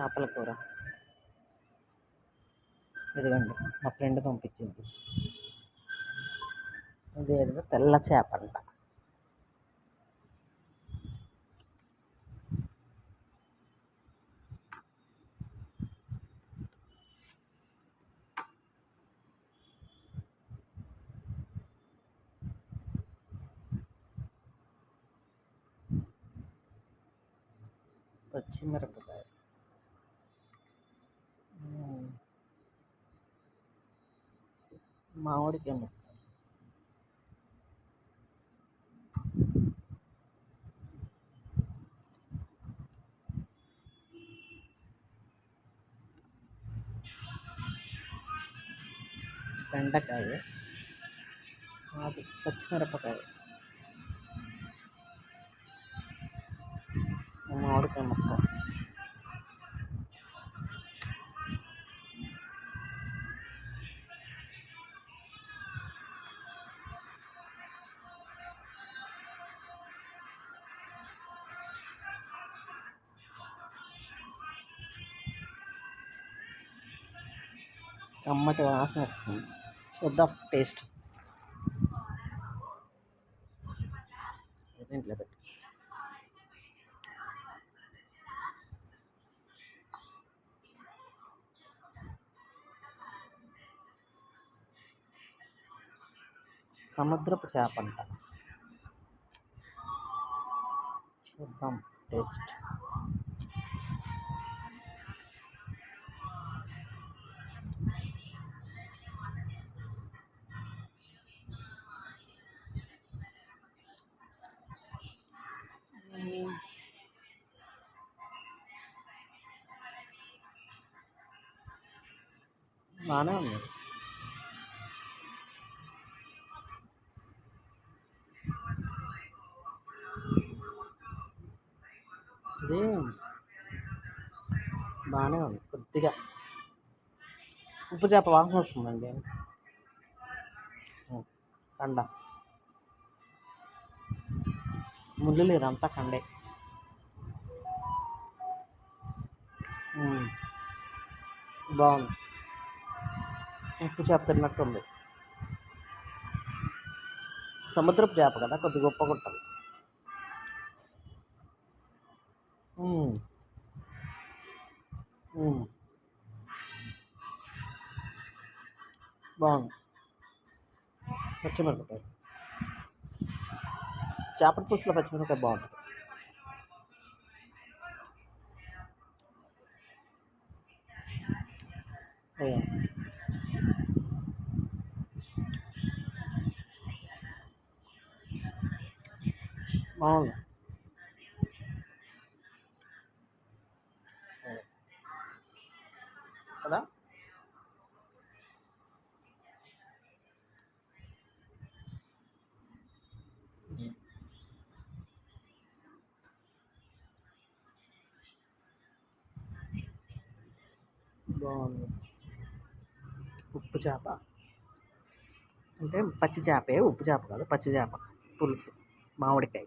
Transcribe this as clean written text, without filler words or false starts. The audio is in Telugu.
చేపల కూర. ఇదిగోండి మా ఫ్రెండ్ పంపించింది. ఇదేదో తెల్ల చేప అంట. పచ్చిమిరపకాయ, మామిడికాయ ముక్క, బెండకాయ, అది పచ్చిమిరపకాయ, మామిడికాయ ముక్క, కమ్మటి వాసన వస్తుంది. చూద్దాం టేస్ట్. ఇంట్లో పెట్టి సముద్రపు చేప అంట. చూద్దాం టేస్ట్. బాగానే ఉంది. ఇది బాగానే ఉంది. కొద్దిగా ఉప్పు చేప వాసన వస్తుందండి. కండ ముళ్ళు లేదు, అంతా కండే. బాగుంది. ఉప్పు చేప తిన్నట్టుంది. సముద్రపు చేప కదా, కొద్దిగా గొప్పగా ఉంటుంది. బాగుంది. పచ్చిమిరపకాయ, చేపల పులుసులో పచ్చిమిరపకాయ బాగుంటుంది. బాగుంది కదా. బాగుంది. ఉప్పు చేప అంటే పచ్చి చేపే, ఉప్పు చేప కాదు, పచ్చి చేప పులుసు, మామిడికాయ.